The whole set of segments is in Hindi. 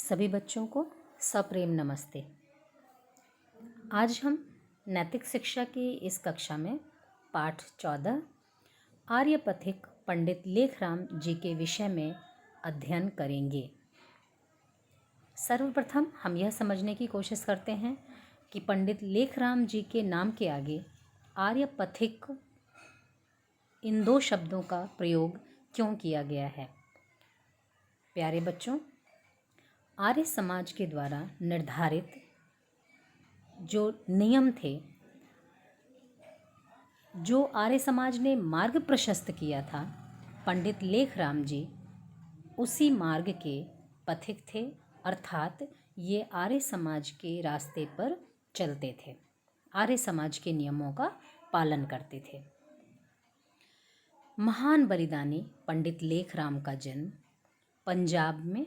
सभी बच्चों को सप्रेम नमस्ते। आज हम नैतिक शिक्षा की इस कक्षा में पाठ 14 आर्यपथिक पंडित लेखराम जी के विषय में अध्ययन करेंगे। सर्वप्रथम हम यह समझने की कोशिश करते हैं कि पंडित लेखराम जी के नाम के आगे आर्यपथिक इन दो शब्दों का प्रयोग क्यों किया गया है। प्यारे बच्चों, आर्य समाज के द्वारा निर्धारित जो नियम थे, जो आर्य समाज ने मार्ग प्रशस्त किया था, पंडित लेखराम जी उसी मार्ग के पथिक थे। अर्थात ये आर्य समाज के रास्ते पर चलते थे, आर्य समाज के नियमों का पालन करते थे। महान बलिदानी पंडित लेखराम का जन्म पंजाब में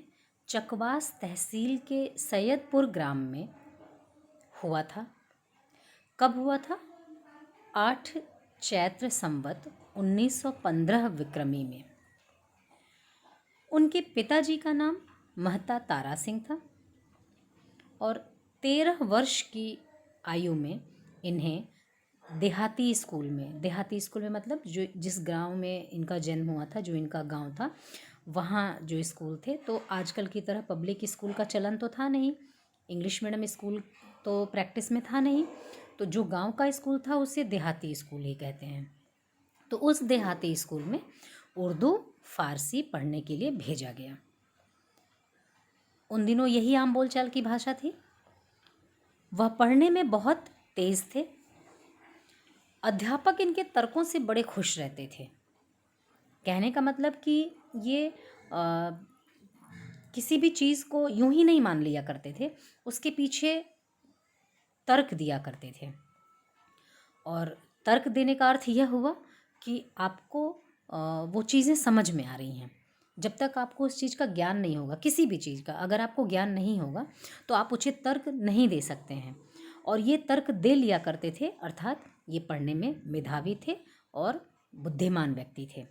चकवास तहसील के सैयदपुर ग्राम में हुआ था। कब हुआ था? 8 चैत्र संवत 1915 विक्रमी में। उनके पिताजी का नाम महता तारा सिंह था और 13 वर्ष की आयु में इन्हें देहाती स्कूल में मतलब जो जिस गांव में इनका जन्म हुआ था, जो इनका गांव था, वहाँ जो स्कूल थे, तो आजकल की तरह पब्लिक स्कूल का चलन तो था नहीं, इंग्लिश मीडियम स्कूल तो प्रैक्टिस में था नहीं, तो जो गांव का स्कूल था उसे देहाती स्कूल ही कहते हैं। तो उस देहाती स्कूल में उर्दू फारसी पढ़ने के लिए भेजा गया। उन दिनों यही आम बोलचाल की भाषा थी। वह पढ़ने में बहुत तेज थे। अध्यापक इनके तर्कों से बड़े खुश रहते थे। कहने का मतलब कि ये किसी भी चीज़ को यूं ही नहीं मान लिया करते थे, उसके पीछे तर्क दिया करते थे। और तर्क देने का अर्थ यह हुआ कि आपको वो चीज़ें समझ में आ रही हैं। जब तक आपको उस चीज़ का ज्ञान नहीं होगा, किसी भी चीज़ का अगर आपको ज्ञान नहीं होगा तो आप उचित तर्क नहीं दे सकते हैं। और ये तर्क दे लिया करते थे, अर्थात ये पढ़ने में मेधावी थे और बुद्धिमान व्यक्ति थे।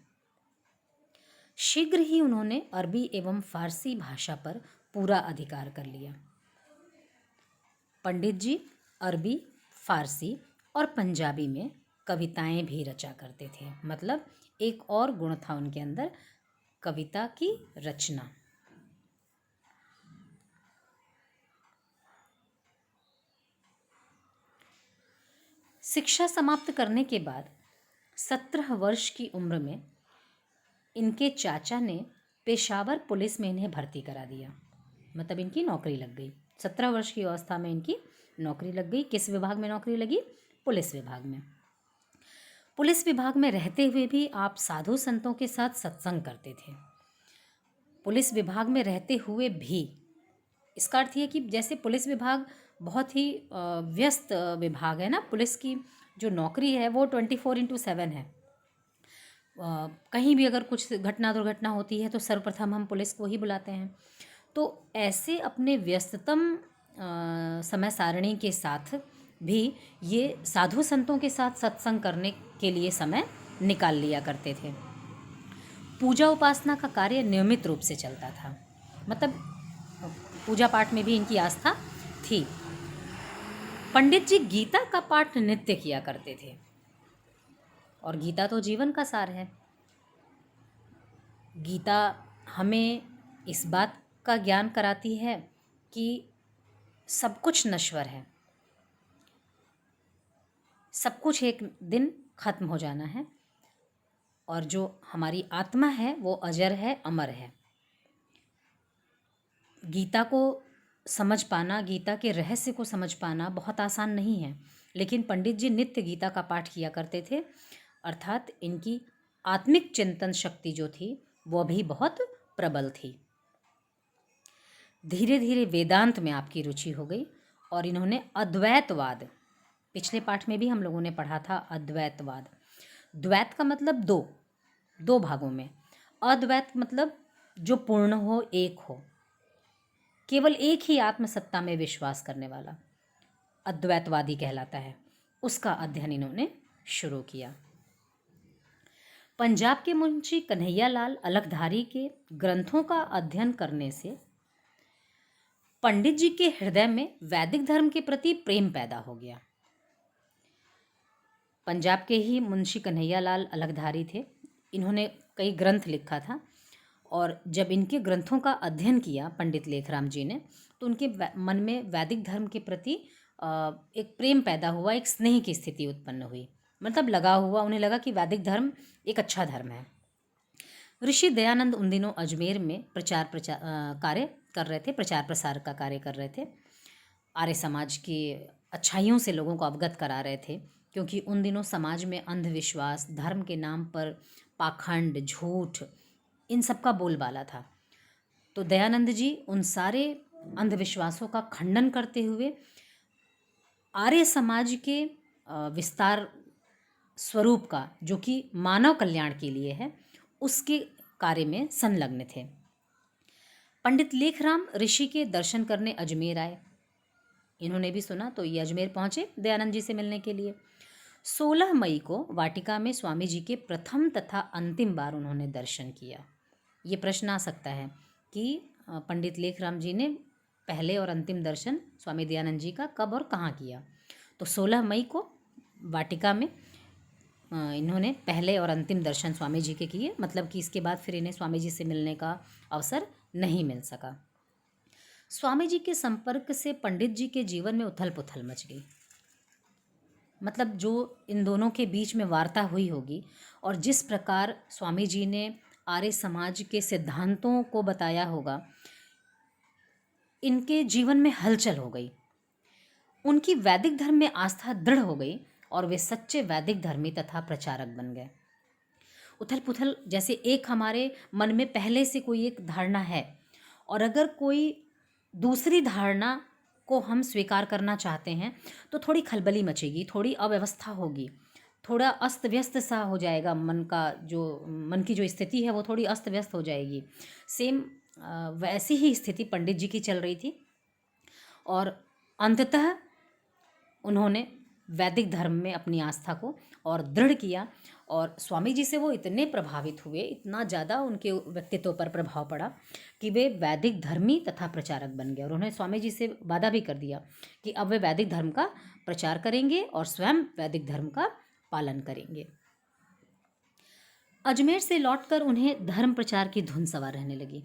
शीघ्र ही उन्होंने अरबी एवं फारसी भाषा पर पूरा अधिकार कर लिया। पंडित जी अरबी, फारसी और पंजाबी में कविताएं भी रचा करते थे। मतलब एक और गुण था उनके अंदर, कविता की रचना। शिक्षा समाप्त करने के बाद 17 वर्ष की उम्र में इनके चाचा ने पेशावर पुलिस में इन्हें भर्ती करा दिया। मतलब इनकी नौकरी लग गई। 17 वर्ष की अवस्था में इनकी नौकरी लग गई। किस विभाग में नौकरी लगी? पुलिस विभाग में। पुलिस विभाग में रहते हुए भी आप साधु संतों के साथ सत्संग करते थे। पुलिस विभाग में रहते हुए भी, इसका अर्थ ये कि जैसे पुलिस विभाग बहुत ही व्यस्त विभाग है ना, पुलिस की जो नौकरी है वो 24/7 है। कहीं भी अगर कुछ घटना दुर्घटना होती है तो सर्वप्रथम हम पुलिस को ही बुलाते हैं। तो ऐसे अपने व्यस्ततम समय सारणी के साथ भी ये साधु संतों के साथ सत्संग करने के लिए समय निकाल लिया करते थे। पूजा उपासना का कार्य नियमित रूप से चलता था। मतलब पूजा पाठ में भी इनकी आस्था थी। पंडित जी गीता का पाठ नित्य किया करते थे और गीता तो जीवन का सार है। गीता हमें इस बात का ज्ञान कराती है कि सब कुछ नश्वर है, सब कुछ एक दिन खत्म हो जाना है और जो हमारी आत्मा है वो अजर है, अमर है। गीता को समझ पाना, गीता के रहस्य को समझ पाना बहुत आसान नहीं है, लेकिन पंडित जी नित्य गीता का पाठ किया करते थे। अर्थात इनकी आत्मिक चिंतन शक्ति जो थी वो भी बहुत प्रबल थी। धीरे धीरे वेदांत में आपकी रुचि हो गई और इन्होंने अद्वैतवाद, पिछले पाठ में भी हम लोगों ने पढ़ा था अद्वैतवाद। द्वैत का मतलब दो भागों में, अद्वैत मतलब जो पूर्ण हो, एक हो, केवल एक ही आत्मसत्ता में विश्वास करने वाला अद्वैतवादी कहलाता है। उसका अध्ययन इन्होंने शुरू किया। पंजाब के मुंशी कन्हैया लाल अलकधारी के ग्रंथों का अध्ययन करने से पंडित जी के हृदय में वैदिक धर्म के प्रति प्रेम पैदा हो गया। पंजाब के ही मुंशी कन्हैयालाल अलगधारी थे। इन्होंने कई ग्रंथ लिखा था और जब इनके ग्रंथों का अध्ययन किया पंडित लेखराम जी ने, तो उनके मन में वैदिक धर्म के प्रति एक प्रेम पैदा हुआ, एक स्नेह की स्थिति उत्पन्न हुई। मतलब लगा हुआ, उन्हें लगा कि वैदिक धर्म एक अच्छा धर्म है। ऋषि दयानंद उन दिनों अजमेर में कार्य कर रहे थे, प्रचार प्रसार का कार्य कर रहे थे। आर्य समाज की अच्छाइयों से लोगों को अवगत करा रहे थे, क्योंकि उन दिनों समाज में अंधविश्वास, धर्म के नाम पर पाखंड, झूठ, इन सब का बोलबाला था। तो दयानंद जी उन सारे अंधविश्वासों का खंडन करते हुए आर्य समाज के विस्तार स्वरूप का, जो कि मानव कल्याण के लिए है, उसके कार्य में संलग्न थे। पंडित लेखराम ऋषि के दर्शन करने अजमेर आए। इन्होंने भी सुना तो ये अजमेर पहुँचे दयानंद जी से मिलने के लिए। 16 मई को वाटिका में स्वामी जी के प्रथम तथा अंतिम बार उन्होंने दर्शन किया। ये प्रश्न आ सकता है कि पंडित लेखराम जी ने पहले और अंतिम दर्शन स्वामी दयानंद जी का कब और कहाँ किया। तो 16 मई को वाटिका में इन्होंने पहले और अंतिम दर्शन स्वामी जी के किए। मतलब कि इसके बाद फिर इन्हें स्वामी जी से मिलने का अवसर नहीं मिल सका। स्वामी जी के संपर्क से पंडित जी के जीवन में उथल पुथल मच गई। मतलब जो इन दोनों के बीच में वार्ता हुई होगी और जिस प्रकार स्वामी जी ने आर्य समाज के सिद्धांतों को बताया होगा, इनके जीवन में हलचल हो गई। उनकी वैदिक धर्म में आस्था दृढ़ हो गई और वे सच्चे वैदिक धर्मी तथा प्रचारक बन गए। उथल पुथल, जैसे एक हमारे मन में पहले से कोई एक धारणा है और अगर कोई दूसरी धारणा को हम स्वीकार करना चाहते हैं तो थोड़ी खलबली मचेगी, थोड़ी अव्यवस्था होगी, थोड़ा अस्त व्यस्त सा हो जाएगा। मन की जो स्थिति है वो थोड़ी अस्त व्यस्त हो जाएगी। सेम वैसी ही स्थिति पंडित जी की चल रही थी और अंततः उन्होंने वैदिक धर्म में अपनी आस्था को और दृढ़ किया और स्वामी जी से वो इतने प्रभावित हुए, इतना ज़्यादा उनके व्यक्तित्व पर प्रभाव पड़ा कि वे वैदिक धर्मी तथा प्रचारक बन गए। और उन्होंने स्वामी जी से वादा भी कर दिया कि अब वे वैदिक धर्म का प्रचार करेंगे और स्वयं वैदिक धर्म का पालन करेंगे। अजमेर से लौटकर उन्हें धर्म प्रचार की धुन सवार रहने लगी,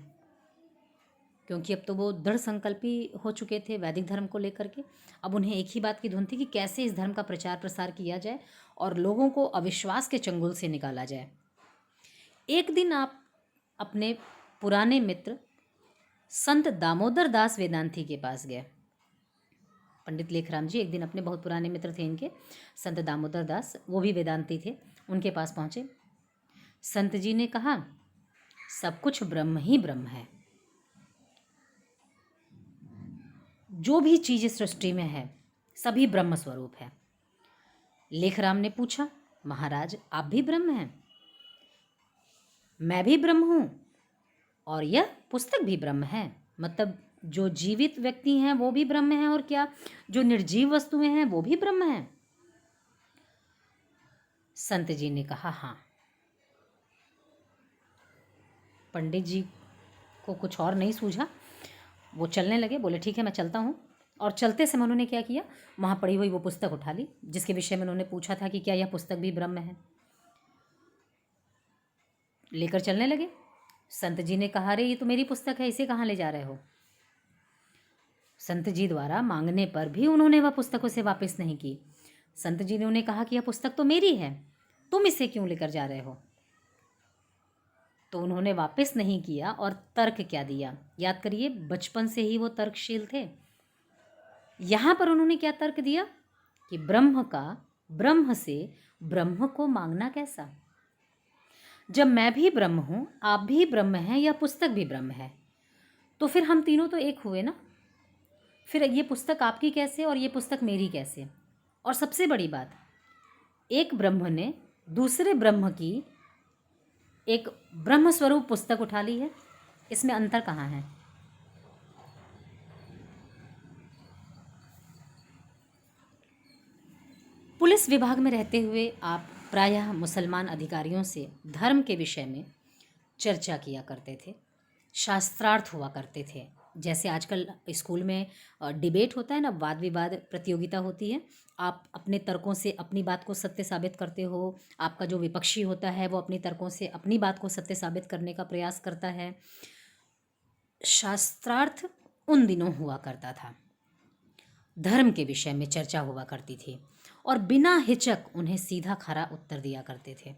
क्योंकि अब तो वो दृढ़ संकल्पी हो चुके थे वैदिक धर्म को लेकर के। अब उन्हें एक ही बात की धुन थी कि कैसे इस धर्म का प्रचार प्रसार किया जाए और लोगों को अविश्वास के चंगुल से निकाला जाए। एक दिन आप अपने पुराने मित्र संत दामोदर दास वेदांती के पास गए। पंडित लेखराम जी एक दिन अपने बहुत पुराने मित्र थे इनके, संत दामोदर दास, वो भी वेदांती थे, उनके पास पहुँचे। संत जी ने कहा, सब कुछ ब्रह्म ही ब्रह्म है, जो भी चीज़ सृष्टि में है सभी ब्रह्म स्वरूप है। लेखराम ने पूछा, महाराज आप भी ब्रह्म हैं? मैं भी ब्रह्म हूँ और यह पुस्तक भी ब्रह्म है। मतलब जो जीवित व्यक्ति हैं वो भी ब्रह्म हैं और क्या जो निर्जीव वस्तुएं हैं वो भी ब्रह्म हैं? संत जी ने कहा, हाँ। पंडित जी को कुछ और नहीं सूझा, वो चलने लगे। बोले ठीक है मैं चलता हूँ। और चलते समय उन्होंने क्या किया, वहाँ पड़ी हुई वो पुस्तक उठा ली जिसके विषय में उन्होंने पूछा था कि क्या यह पुस्तक भी ब्रह्म है। लेकर चलने लगे। संत जी ने कहा, अरे ये तो मेरी पुस्तक है, इसे कहाँ ले जा रहे हो? संत जी द्वारा मांगने पर भी उन्होंने वह पुस्तक उसे वापस नहीं की। संत जी ने उन्हें कहा कि यह पुस्तक तो मेरी है, तुम इसे क्यों लेकर जा रहे हो? तो उन्होंने वापस नहीं किया और तर्क क्या दिया। याद करिए, बचपन से ही वो तर्कशील थे। यहाँ पर उन्होंने क्या तर्क दिया कि ब्रह्म से ब्रह्म को मांगना कैसा? जब मैं भी ब्रह्म हूँ, आप भी ब्रह्म हैं, यह पुस्तक भी ब्रह्म है, तो फिर हम तीनों तो एक हुए ना। फिर ये पुस्तक आपकी कैसे और ये पुस्तक मेरी कैसे? और सबसे बड़ी बात, एक ब्रह्म ने दूसरे ब्रह्म की एक ब्रह्म स्वरूप पुस्तक उठा ली है, इसमें अंतर कहाँ है? पुलिस विभाग में रहते हुए आप प्रायः मुसलमान अधिकारियों से धर्म के विषय में चर्चा किया करते थे, शास्त्रार्थ हुआ करते थे। जैसे आजकल स्कूल में डिबेट होता है ना, वाद विवाद प्रतियोगिता होती है, आप अपने तर्कों से अपनी बात को सत्य साबित करते हो, आपका जो विपक्षी होता है वो अपनी तर्कों से अपनी बात को सत्य साबित करने का प्रयास करता है। शास्त्रार्थ उन दिनों हुआ करता था, धर्म के विषय में चर्चा हुआ करती थी और बिना हिचक उन्हें सीधा खरा उत्तर दिया करते थे।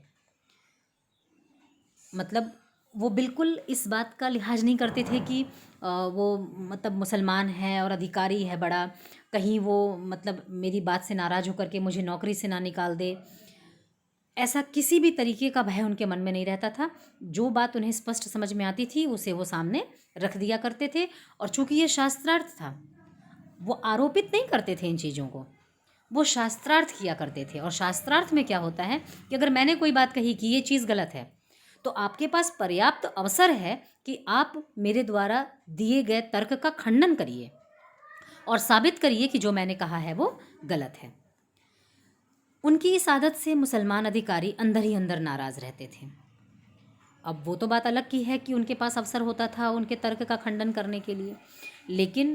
मतलब वो बिल्कुल इस बात का लिहाज नहीं करते थे कि वो मतलब मुसलमान है और अधिकारी है बड़ा, कहीं वो मतलब मेरी बात से नाराज़ होकर के मुझे नौकरी से ना निकाल दे। ऐसा किसी भी तरीके का भय उनके मन में नहीं रहता था। जो बात उन्हें स्पष्ट समझ में आती थी उसे वो सामने रख दिया करते थे। और चूंकि ये शास्त्रार्थ था, वो आरोपित नहीं करते थे इन चीज़ों को, वो शास्त्रार्थ किया करते थे। और शास्त्रार्थ में क्या होता है कि अगर मैंने कोई बात कही कि ये चीज़ गलत है, तो आपके पास पर्याप्त अवसर है कि आप मेरे द्वारा दिए गए तर्क का खंडन करिए और साबित करिए कि जो मैंने कहा है वो गलत है। उनकी इस आदत से मुसलमान अधिकारी अंदर ही अंदर नाराज़ रहते थे। अब वो तो बात अलग की है कि उनके पास अवसर होता था उनके तर्क का खंडन करने के लिए, लेकिन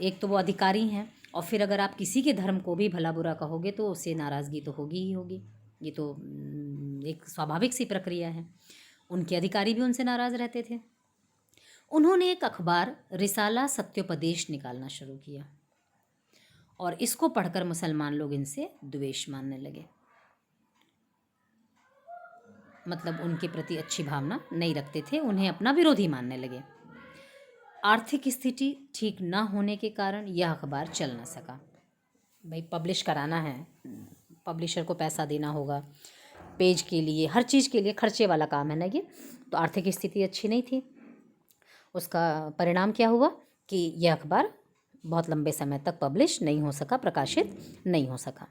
एक तो वो अधिकारी हैं और फिर अगर आप किसी के धर्म को भी भला बुरा कहोगे तो उससे नाराज़गी तो होगी ही होगी। ये तो एक स्वाभाविक सी प्रक्रिया है। उनके अधिकारी भी उनसे नाराज़ रहते थे। उन्होंने एक अखबार रिसाला सत्योपदेश निकालना शुरू किया और इसको पढ़कर मुसलमान लोग इनसे द्वेष मानने लगे, मतलब उनके प्रति अच्छी भावना नहीं रखते थे, उन्हें अपना विरोधी मानने लगे। आर्थिक स्थिति ठीक न होने के कारण यह अखबार चल न सका। भाई पब्लिश कराना है, पब्लिशर को पैसा देना होगा, पेज के लिए हर चीज़ के लिए खर्चे वाला काम है ना ये, तो आर्थिक स्थिति अच्छी नहीं थी। उसका परिणाम क्या हुआ कि यह अखबार बहुत लंबे समय तक पब्लिश नहीं हो सका, प्रकाशित नहीं हो सका।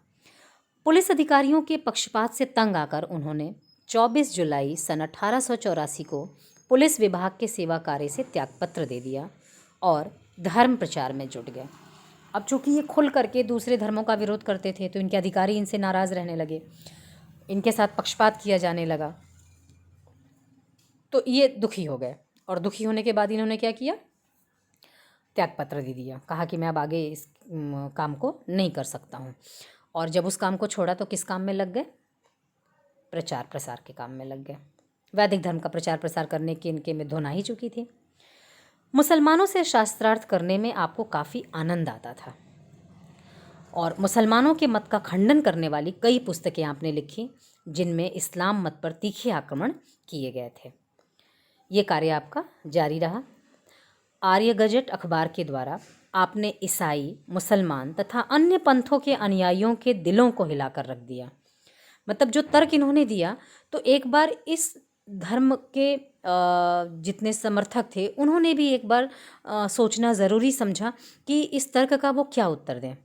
पुलिस अधिकारियों के पक्षपात से तंग आकर उन्होंने 24 जुलाई सन 1884 को पुलिस विभाग के सेवा कार्य से त्यागपत्र दे दिया और धर्म प्रचार में जुट गए। अब चूंकि ये खुल करके दूसरे धर्मों का विरोध करते थे तो इनके अधिकारी इनसे नाराज़ रहने लगे, इनके साथ पक्षपात किया जाने लगा, तो ये दुखी हो गए। और दुखी होने के बाद इन्होंने क्या किया, त्यागपत्र दे दिया, कहा कि मैं अब आगे इस काम को नहीं कर सकता हूँ। और जब उस काम को छोड़ा तो किस काम में लग गए, प्रचार प्रसार के काम में लग गए। वैदिक धर्म का प्रचार प्रसार करने की इनके में धुन आ ही चुकी थी। मुसलमानों से शास्त्रार्थ करने में आपको काफ़ी आनंद आता था और मुसलमानों के मत का खंडन करने वाली कई पुस्तकें आपने लिखी जिनमें इस्लाम मत पर तीखे आक्रमण किए गए थे। ये कार्य आपका जारी रहा। आर्य गजट अखबार के द्वारा आपने ईसाई, मुसलमान तथा अन्य पंथों के अनुयायियों के दिलों को हिलाकर रख दिया। मतलब जो तर्क इन्होंने दिया, तो एक बार इस धर्म के जितने समर्थक थे उन्होंने भी एक बार सोचना ज़रूरी समझा कि इस तर्क का वो क्या उत्तर दें।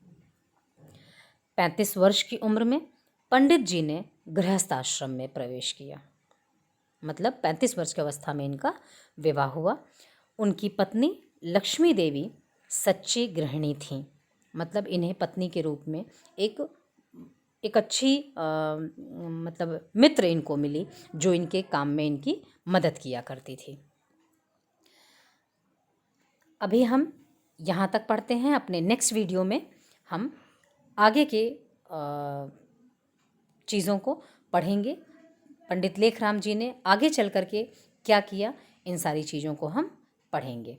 35 वर्ष की उम्र में पंडित जी ने गृहस्थ आश्रम में प्रवेश किया। मतलब 35 वर्ष की अवस्था में इनका विवाह हुआ। उनकी पत्नी लक्ष्मी देवी सच्ची गृहिणी थीं, मतलब इन्हें पत्नी के रूप में एक अच्छी मतलब मित्र इनको मिली जो इनके काम में इनकी मदद किया करती थी। अभी हम यहाँ तक पढ़ते हैं। अपने नेक्स्ट वीडियो में हम आगे के चीज़ों को पढ़ेंगे। पंडित लेखराम जी ने आगे चल कर के क्या किया, इन सारी चीज़ों को हम पढ़ेंगे।